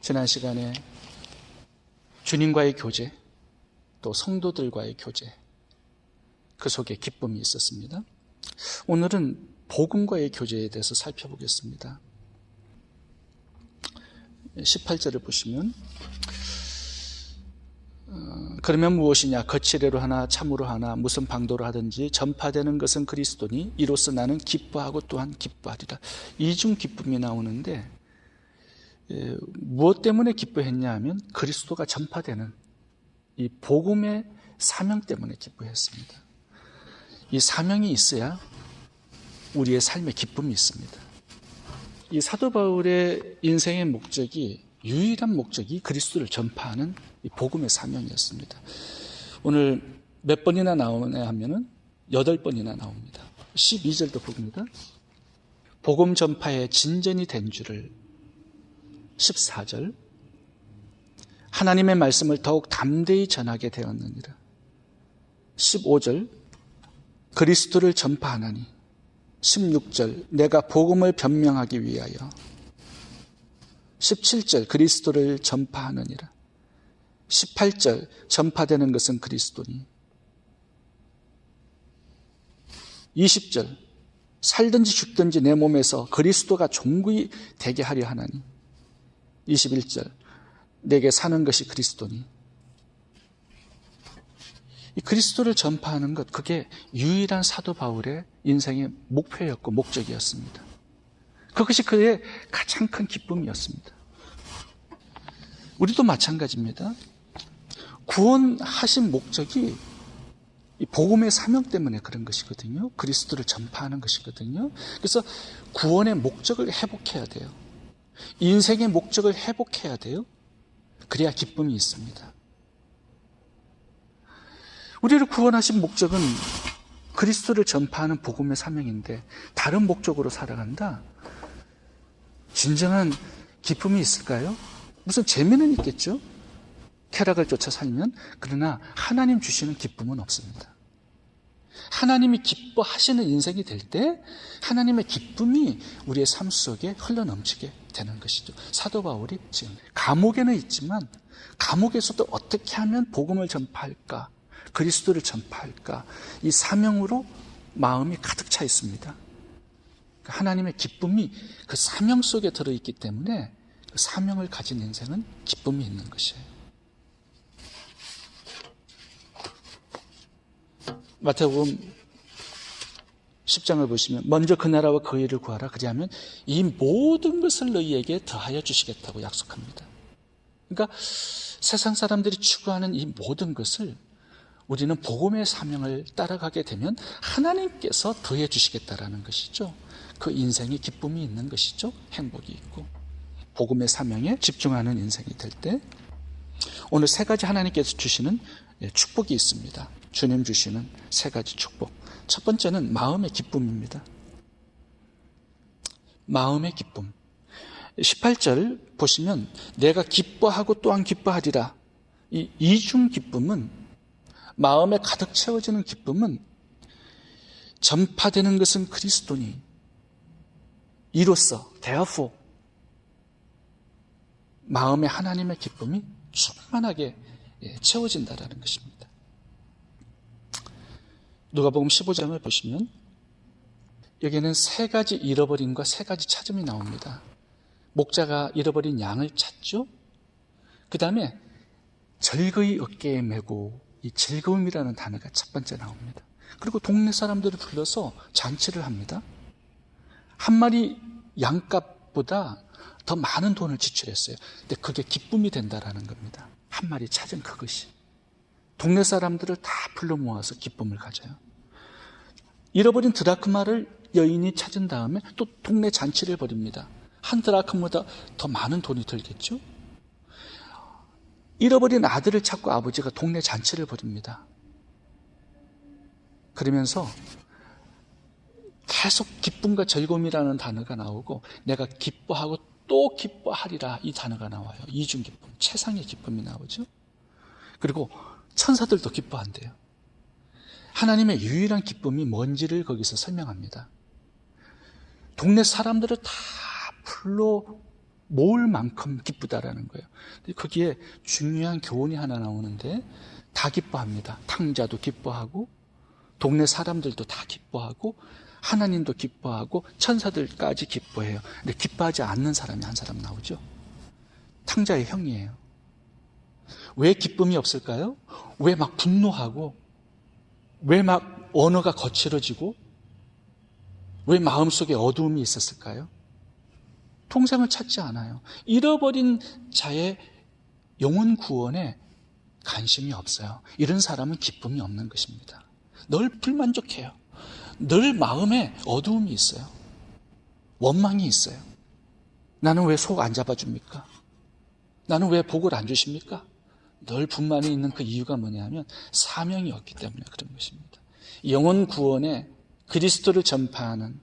지난 시간에 주님과의 교제, 또 성도들과의 교제, 그 속에 기쁨이 있었습니다. 오늘은 복음과의 교제에 대해서 살펴보겠습니다. 18절을 보시면 그러면 무엇이냐, 거칠애로 하나 참으로 하나 무슨 방도로 하든지 전파되는 것은 그리스도니 이로써 나는 기뻐하고 또한 기뻐하리라. 이중 기쁨이 나오는데 무엇 때문에 기뻐했냐 하면 그리스도가 전파되는 이 복음의 사명 때문에 기뻐했습니다. 이 사명이 있어야 우리의 삶에 기쁨이 있습니다. 이 사도 바울의 인생의 목적이, 유일한 목적이 그리스도를 전파하는 이 복음의 사명이었습니다. 오늘 몇 번이나 나오냐 하면은 8번이나 나옵니다. 12절도 봅니다. 복음 전파에 진전이 된 줄을. 14절 하나님의 말씀을 더욱 담대히 전하게 되었느니라. 15절 그리스도를 전파하나니. 16절 내가 복음을 변명하기 위하여. 17절 그리스도를 전파하느니라. 18절 전파되는 것은 그리스도니. 20절 살든지 죽든지 내 몸에서 그리스도가 종구이 되게 하려 하나니. 21절 내게 사는 것이 그리스도니. 이 그리스도를 전파하는 것, 그게 유일한 사도 바울의 인생의 목표였고 목적이었습니다. 그것이 그의 가장 큰 기쁨이었습니다. 우리도 마찬가지입니다. 구원하신 목적이 이 복음의 사명 때문에 그런 것이거든요. 그리스도를 전파하는 것이거든요. 그래서 구원의 목적을 회복해야 돼요. 인생의 목적을 회복해야 돼요. 그래야 기쁨이 있습니다. 우리를 구원하신 목적은 그리스도를 전파하는 복음의 사명인데 다른 목적으로 살아간다? 진정한 기쁨이 있을까요? 무슨 재미는 있겠죠? 쾌락을 쫓아 살면. 그러나 하나님 주시는 기쁨은 없습니다. 하나님이 기뻐하시는 인생이 될 때 하나님의 기쁨이 우리의 삶 속에 흘러넘치게 되는 것이죠. 사도 바울이 지금 감옥에는 있지만 감옥에서도 어떻게 하면 복음을 전파할까, 그리스도를 전파할까, 이 사명으로 마음이 가득 차 있습니다. 하나님의 기쁨이 그 사명 속에 들어있기 때문에 그 사명을 가진 인생은 기쁨이 있는 것이에요. 마태복음 10장을 보시면 먼저 그 나라와 그 일을 구하라. 그리하면 이 모든 것을 너희에게 더하여 주시겠다고 약속합니다. 그러니까 세상 사람들이 추구하는 이 모든 것을 우리는 복음의 사명을 따라가게 되면 하나님께서 더해 주시겠다라는 것이죠. 그 인생에 기쁨이 있는 것이죠. 행복이 있고 복음의 사명에 집중하는 인생이 될 때 오늘 3가지 하나님께서 주시는 축복이 있습니다. 주님 주시는 3가지 축복. 첫 번째는 마음의 기쁨입니다. 마음의 기쁨. 18절 보시면 내가 기뻐하고 또한 기뻐하리라. 이 이중 기쁨은, 마음에 가득 채워지는 기쁨은 전파되는 것은 그리스도니 이로써 therefore 마음에 하나님의 기쁨이 충만하게 채워진다라는 것입니다. 누가복음 15장을 보시면 여기는 3가지 잃어버림과 3가지 찾음이 나옵니다. 목자가 잃어버린 양을 찾죠. 그 다음에 즐거이 어깨에 메고, 이 즐거움이라는 단어가 첫 번째 나옵니다. 그리고 동네 사람들을 불러서 잔치를 합니다. 한 마리 양값보다 더 많은 돈을 지출했어요. 근데 그게 기쁨이 된다라는 겁니다. 한 마리 찾은 그것이. 동네 사람들을 다 불러 모아서 기쁨을 가져요. 잃어버린 드라크마를 여인이 찾은 다음에 또 동네 잔치를 벌입니다. 한 드라크마보다 더 많은 돈이 들겠죠? 잃어버린 아들을 찾고 아버지가 동네 잔치를 벌입니다. 그러면서 계속 기쁨과 즐거움이라는 단어가 나오고 내가 기뻐하고 또 기뻐하리라, 이 단어가 나와요. 이중 기쁨, 최상의 기쁨이 나오죠. 그리고 천사들도 기뻐한대요. 하나님의 유일한 기쁨이 뭔지를 거기서 설명합니다. 동네 사람들을 다 불러 모을 만큼 기쁘다라는 거예요. 거기에 중요한 교훈이 하나 나오는데 다 기뻐합니다. 탕자도 기뻐하고 동네 사람들도 다 기뻐하고 하나님도 기뻐하고 천사들까지 기뻐해요. 근데 기뻐하지 않는 사람이 한 사람 나오죠. 탕자의 형이에요. 왜 기쁨이 없을까요? 왜 막 분노하고 왜 막 언어가 거칠어지고 왜 마음속에 어두움이 있었을까요? 통생을 찾지 않아요. 잃어버린 자의 영혼 구원에 관심이 없어요. 이런 사람은 기쁨이 없는 것입니다. 늘 불만족해요. 늘 마음에 어두움이 있어요. 원망이 있어요. 나는 왜 속 안 잡아줍니까? 나는 왜 복을 안 주십니까? 늘 분만이 있는 그 이유가 뭐냐면 사명이 없기 때문에 그런 것입니다. 영혼 구원에 그리스도를 전파하는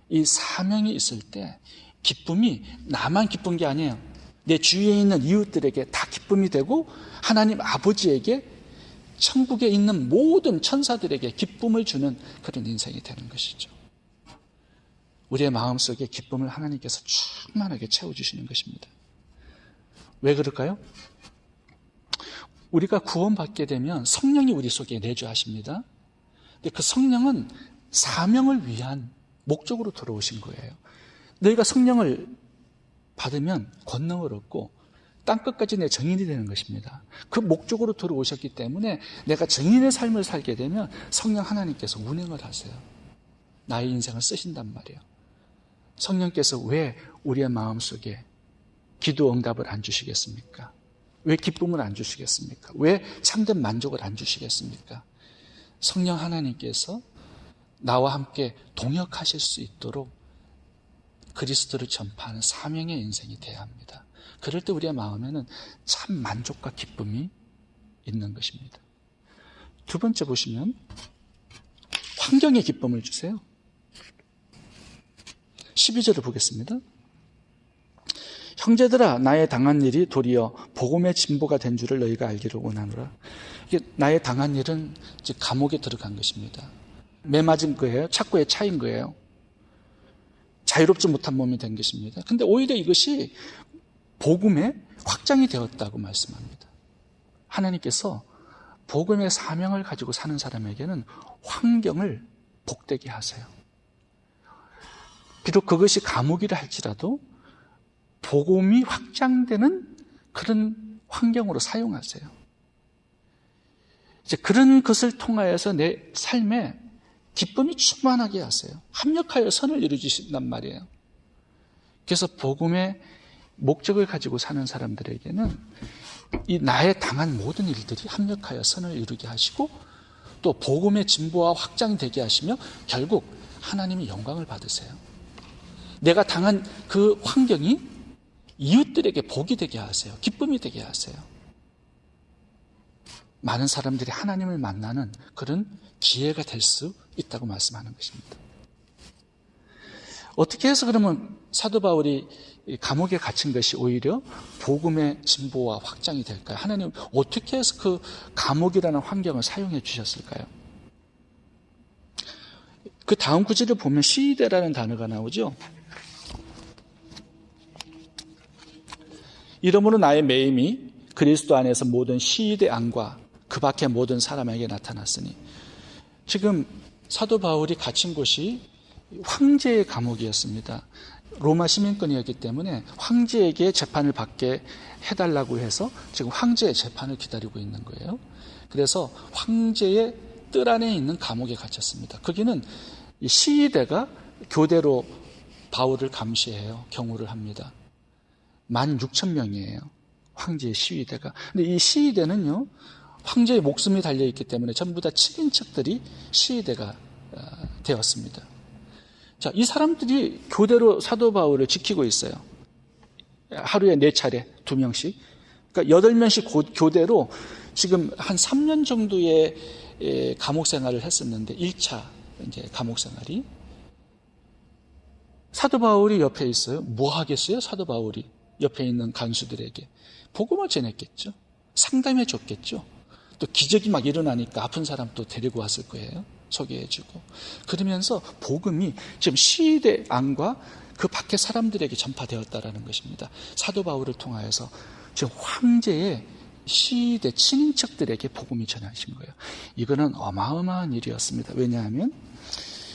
이 사명이 있을 때 기쁨이 나만 기쁜 게 아니에요. 내 주위에 있는 이웃들에게 다 기쁨이 되고 하나님 아버지에게 천국에 있는 모든 천사들에게 기쁨을 주는 그런 인생이 되는 것이죠. 우리의 마음속에 기쁨을 하나님께서 충만하게 채워주시는 것입니다. 왜 그럴까요? 우리가 구원받게 되면 성령이 우리 속에 내주하십니다. 근데 그 성령은 사명을 위한 목적으로 들어오신 거예요. 너희가 성령을 받으면 권능을 얻고 땅끝까지 내 증인이 되는 것입니다. 그 목적으로 들어오셨기 때문에 내가 증인의 삶을 살게 되면 성령 하나님께서 운행을 하세요. 나의 인생을 쓰신단 말이에요. 성령께서 왜 우리의 마음속에 기도 응답을 안 주시겠습니까? 왜 기쁨을 안 주시겠습니까? 왜 참된 만족을 안 주시겠습니까? 성령 하나님께서 나와 함께 동역하실 수 있도록 그리스도를 전파하는 사명의 인생이 되어야 합니다. 그럴 때 우리의 마음에는 참 만족과 기쁨이 있는 것입니다. 두 번째 보시면 환경에 기쁨을 주세요. 12절을 보겠습니다. 형제들아 나의 당한 일이 도리어 복음의 진보가 된 줄을 너희가 알기를 원하노라. 이게 나의 당한 일은 이제 감옥에 들어간 것입니다. 매 맞은 거예요. 착고에 차인 거예요. 자유롭지 못한 몸이 된 것입니다. 근데 오히려 이것이 복음의 확장이 되었다고 말씀합니다. 하나님께서 복음의 사명을 가지고 사는 사람에게는 환경을 복되게 하세요. 비록 그것이 감옥이라 할지라도 복음이 확장되는 그런 환경으로 사용하세요. 이제 그런 것을 통하여서 내 삶에 기쁨이 충만하게 하세요. 합력하여 선을 이루어주신단 말이에요. 그래서 복음의 목적을 가지고 사는 사람들에게는 이 나의 당한 모든 일들이 합력하여 선을 이루게 하시고 또 복음의 진보와 확장이 되게 하시며 결국 하나님이 영광을 받으세요. 내가 당한 그 환경이 이웃들에게 복이 되게 하세요. 기쁨이 되게 하세요. 많은 사람들이 하나님을 만나는 그런 기회가 될 수 있다고 말씀하는 것입니다. 어떻게 해서 그러면 사도 바울이 감옥에 갇힌 것이 오히려 복음의 진보와 확장이 될까요? 하나님 어떻게 해서 그 감옥이라는 환경을 사용해 주셨을까요? 그 다음 구절을 보면 시대라는 단어가 나오죠. 이러므로 나의 매임이 그리스도 안에서 모든 시대 안과 그 밖의 모든 사람에게 나타났으니, 지금 사도 바울이 갇힌 곳이 황제의 감옥이었습니다. 로마 시민권이었기 때문에 황제에게 재판을 받게 해달라고 해서 지금 황제의 재판을 기다리고 있는 거예요. 그래서 황제의 뜰 안에 있는 감옥에 갇혔습니다. 거기는 시위대가 교대로 바울을 감시해요. 경호를 합니다. 16,000명이에요. 황제의 시위대가. 근데 이 시위대는요, 황제의 목숨이 달려있기 때문에 전부 다 친인척들이 시위대가 되었습니다. 자, 이 사람들이 교대로 사도 바울을 지키고 있어요. 하루에 4차례 2명씩. 그러니까 8명씩 교대로 지금 한 3년 정도의 감옥 생활을 했었는데 1차 이제 감옥 생활이. 사도 바울이 옆에 있어요. 뭐 하겠어요? 사도 바울이 옆에 있는 간수들에게 복음을 전했겠죠. 상담해 줬겠죠. 또 기적이 막 일어나니까 아픈 사람 또 데리고 왔을 거예요. 소개해주고. 그러면서 복음이 지금 시대 안과 그 밖에 사람들에게 전파되었다라는 것입니다. 사도 바울을 통하여서 지금 황제의 시대 친인척들에게 복음이 전하신 거예요. 이거는 어마어마한 일이었습니다. 왜냐하면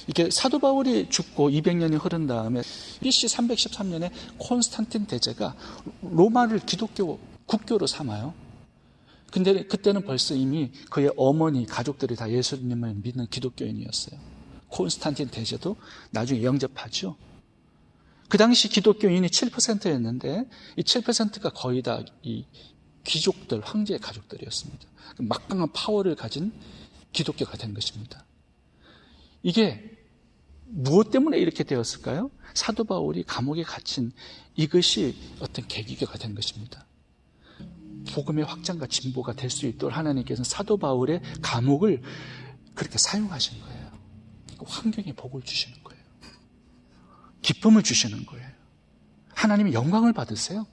이게 사도 바울이 죽고 200년이 흐른 다음에 BC 313년에 콘스탄틴 대제가 로마를 기독교 국교로 삼아요. 근데 그때는 벌써 이미 그의 어머니 가족들이 다 예수님을 믿는 기독교인이었어요. 콘스탄틴 대제도 나중에 영접하죠. 그 당시 기독교인이 7%였는데 이 7%가 거의 다 이 귀족들, 황제의 가족들이었습니다. 막강한 파워를 가진 기독교가 된 것입니다. 이게 무엇 때문에 이렇게 되었을까요? 사도 바울이 감옥에 갇힌 이것이 어떤 계기가 된 것입니다. 복음의 확장과 진보가 될 수 있도록 하나님께서는 사도 바울의 감옥을 그렇게 사용하신 거예요. 환경에 복을 주시는 거예요. 기쁨을 주시는 거예요. 하나님의 영광을 받으세요.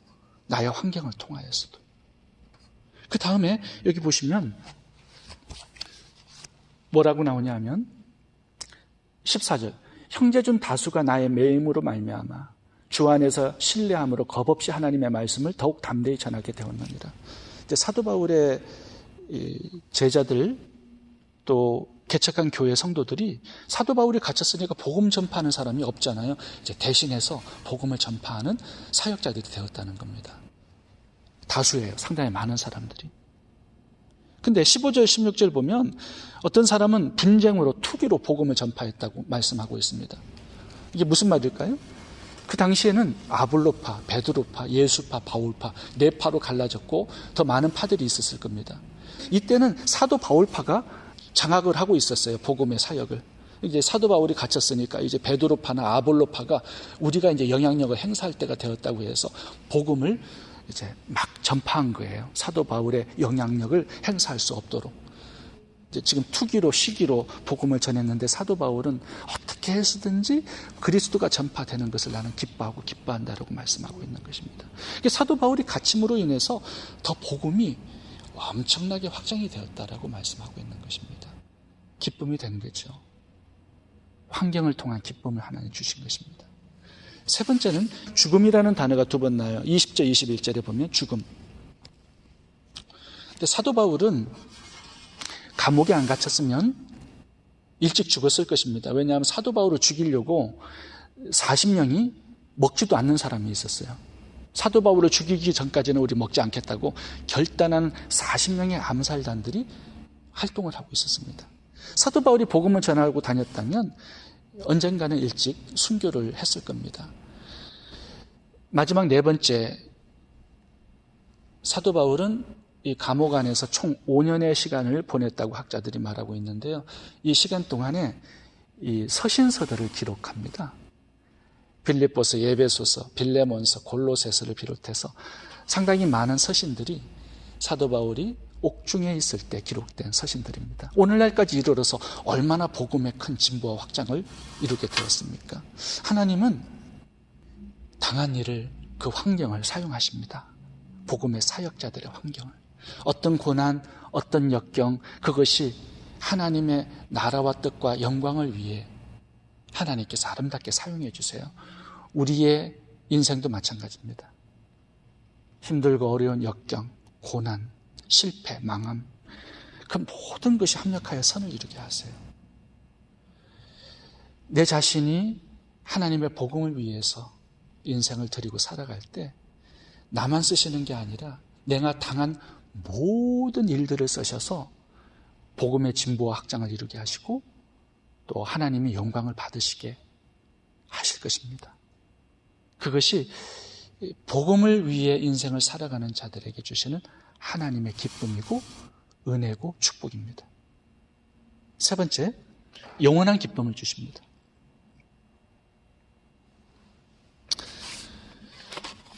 나의 환경을 통하여서도. 그 다음에 여기 보시면 뭐라고 나오냐 하면 14절 형제 중 다수가 나의 매임으로 말미암아 주 안에서 신뢰함으로 겁없이 하나님의 말씀을 더욱 담대히 전하게 되었느니라. 이제 사도 바울의 제자들 또 개척한 교회 성도들이 사도 바울이 갇혔으니까 복음 전파하는 사람이 없잖아요. 이제 대신해서 복음을 전파하는 사역자들이 되었다는 겁니다. 다수예요. 상당히 많은 사람들이. 근데 15절, 16절 보면 어떤 사람은 분쟁으로 투기로 복음을 전파했다고 말씀하고 있습니다. 이게 무슨 말일까요? 그 당시에는 아볼로파, 베드로파, 예수파, 바울파, 네 파로 갈라졌고 더 많은 파들이 있었을 겁니다. 이때는 사도 바울파가 장악을 하고 있었어요. 복음의 사역을. 이제 사도 바울이 갇혔으니까 이제 베드로파나 아볼로파가 우리가 이제 영향력을 행사할 때가 되었다고 해서 복음을 이제 막 전파한 거예요. 사도 바울의 영향력을 행사할 수 없도록. 이제 지금 투기로 시기로 복음을 전했는데 사도 바울은 어떻게 해서든지 그리스도가 전파되는 것을 나는 기뻐하고 기뻐한다라고 말씀하고 있는 것입니다. 사도 바울이 갇힘으로 인해서 더 복음이 엄청나게 확장이 되었다라고 말씀하고 있는 것입니다. 기쁨이 된 거죠. 환경을 통한 기쁨을 하나님 주신 것입니다. 세 번째는 죽음이라는 단어가 두 번 나와요. 20절, 21절에 보면 죽음. 근데 사도 바울은 감옥에 안 갇혔으면 일찍 죽었을 것입니다. 왜냐하면 사도 바울을 죽이려고 40명이 먹지도 않는 사람이 있었어요. 사도 바울을 죽이기 전까지는 우리 먹지 않겠다고 결단한 40명의 암살단들이 활동을 하고 있었습니다. 사도 바울이 복음을 전하고 다녔다면 언젠가는 일찍 순교를 했을 겁니다. 마지막 네 번째, 사도 바울은 이 감옥 안에서 총 5년의 시간을 보냈다고 학자들이 말하고 있는데요. 이 시간 동안에 이 서신서들을 기록합니다. 빌립보서, 에베소서, 빌레몬서, 골로새서를 비롯해서 상당히 많은 서신들이 사도 바울이 옥중에 있을 때 기록된 서신들입니다. 오늘날까지 이르러서 얼마나 복음의 큰 진보와 확장을 이루게 되었습니까? 하나님은 당한 일을, 그 환경을 사용하십니다. 복음의 사역자들의 환경을. 어떤 고난, 어떤 역경, 그것이 하나님의 나라와 뜻과 영광을 위해 하나님께서 아름답게 사용해 주세요. 우리의 인생도 마찬가지입니다. 힘들고 어려운 역경, 고난, 실패, 망함, 그 모든 것이 합력하여 선을 이루게 하세요. 내 자신이 하나님의 복음을 위해서 인생을 드리고 살아갈 때 나만 쓰시는 게 아니라 내가 당한 모든 일들을 쓰셔서 복음의 진보와 확장을 이루게 하시고 또 하나님의 영광을 받으시게 하실 것입니다. 그것이 복음을 위해 인생을 살아가는 자들에게 주시는 하나님의 기쁨이고 은혜고 축복입니다. 세 번째, 영원한 기쁨을 주십니다.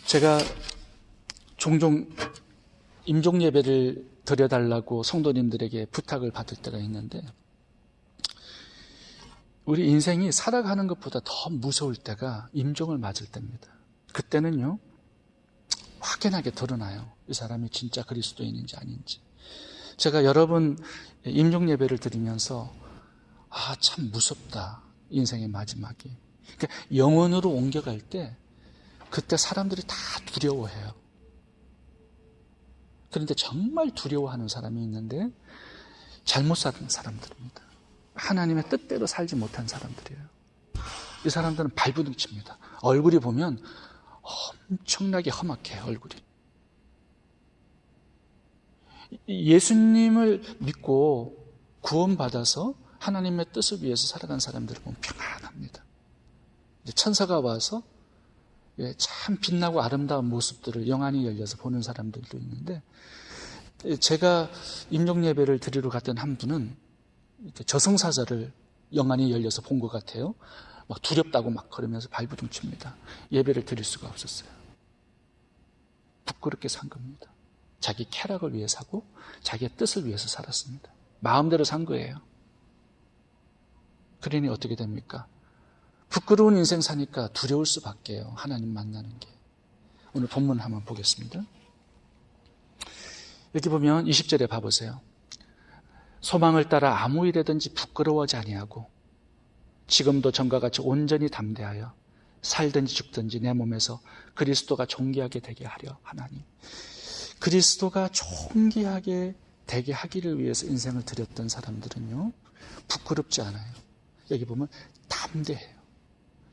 제가 종종 임종 예배를 드려달라고 성도님들에게 부탁을 받을 때가 있는데 우리 인생이 살아가는 것보다 더 무서울 때가 임종을 맞을 때입니다. 그때는요 확연하게 드러나요. 이 사람이 진짜 그리스도인인지 아닌지. 제가 여러 번 임종 예배를 드리면서 참 무섭다. 인생의 마지막이. 그러니까 영원으로 옮겨갈 때 그때 사람들이 다 두려워해요. 그런데 정말 두려워하는 사람이 있는데 잘못 사는 사람들입니다. 하나님의 뜻대로 살지 못한 사람들이에요. 이 사람들은 발부둥칩니다. 얼굴이 보면 엄청나게 험악해요. 얼굴이. 예수님을 믿고 구원받아서 하나님의 뜻을 위해서 살아간 사람들을 보면 평안합니다. 천사가 와서 참 빛나고 아름다운 모습들을 영안이 열려서 보는 사람들도 있는데, 제가 임종 예배를 드리러 갔던 한 분은 저승사자를 영안이 열려서 본 것 같아요. 막 두렵다고 막 그러면서 발부둥칩니다. 예배를 드릴 수가 없었어요. 부끄럽게 산 겁니다. 자기 쾌락을 위해 사고 자기의 뜻을 위해서 살았습니다. 마음대로 산 거예요. 그러니 어떻게 됩니까? 부끄러운 인생 사니까 두려울 수밖에요. 하나님 만나는 게. 오늘 본문 한번 보겠습니다. 여기 보면 20절에 봐보세요. 소망을 따라 아무 일에든지 부끄러워하지 아니하고 지금도 전과 같이 온전히 담대하여 살든지 죽든지 내 몸에서 그리스도가 존귀하게 되게 하려 하나니. 그리스도가 존귀하게 되게 하기를 위해서 인생을 드렸던 사람들은요, 부끄럽지 않아요. 여기 보면 담대해요.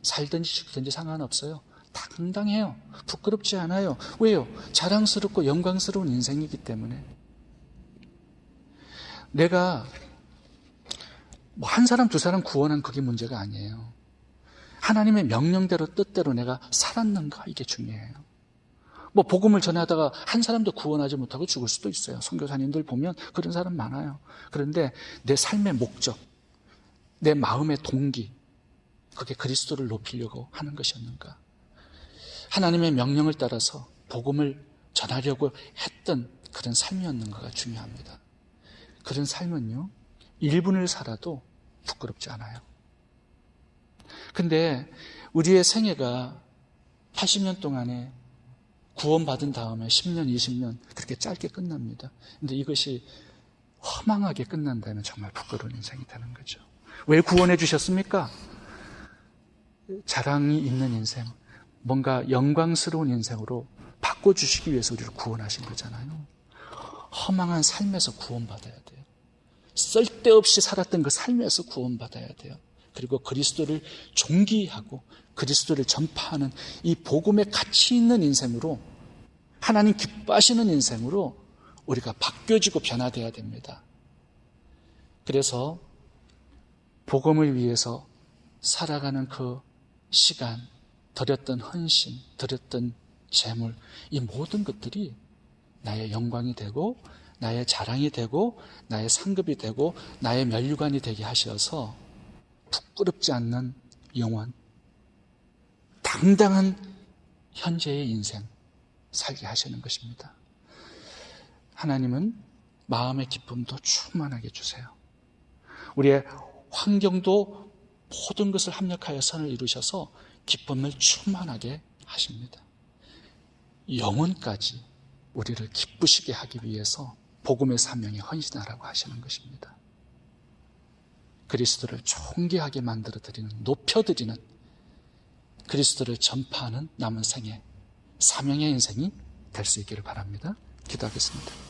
살든지 죽든지 상관없어요. 당당해요. 부끄럽지 않아요. 왜요? 자랑스럽고 영광스러운 인생이기 때문에. 내가 한 사람 두 사람 구원한 그게 문제가 아니에요. 하나님의 명령대로 뜻대로 내가 살았는가, 이게 중요해요. 복음을 전하다가 한 사람도 구원하지 못하고 죽을 수도 있어요. 선교사님들 보면 그런 사람 많아요. 그런데 내 삶의 목적, 내 마음의 동기, 그게 그리스도를 높이려고 하는 것이었는가? 하나님의 명령을 따라서 복음을 전하려고 했던 그런 삶이었는가가 중요합니다. 그런 삶은요, 1분을 살아도 부끄럽지 않아요. 근데 우리의 생애가 80년 동안에 구원받은 다음에 10년, 20년 그렇게 짧게 끝납니다. 근데 이것이 허망하게 끝난다면 정말 부끄러운 인생이 되는 거죠. 왜 구원해 주셨습니까? 자랑이 있는 인생, 뭔가 영광스러운 인생으로 바꿔주시기 위해서 우리를 구원하신 거잖아요. 허망한 삶에서 구원받아야 돼요. 쓸데없이 살았던 그 삶에서 구원받아야 돼요. 그리고 그리스도를 존귀하고 그리스도를 전파하는 이 복음의 가치 있는 인생으로, 하나님 기뻐하시는 인생으로 우리가 바뀌어지고 변화되어야 됩니다. 그래서 복음을 위해서 살아가는 그 시간, 드렸던 헌신, 드렸던 재물, 이 모든 것들이 나의 영광이 되고 나의 자랑이 되고 나의 상급이 되고 나의 면류관이 되게 하셔서 부끄럽지 않는 영원, 당당한 현재의 인생 살게 하시는 것입니다. 하나님은 마음의 기쁨도 충만하게 주세요. 우리의 환경도 모든 것을 합력하여 선을 이루셔서 기쁨을 충만하게 하십니다. 영혼까지 우리를 기쁘시게 하기 위해서 복음의 사명에 헌신하라고 하시는 것입니다. 그리스도를 존귀하게 만들어드리는, 높여드리는, 그리스도를 전파하는 남은 생애, 사명의 인생이 될 수 있기를 바랍니다. 기도하겠습니다.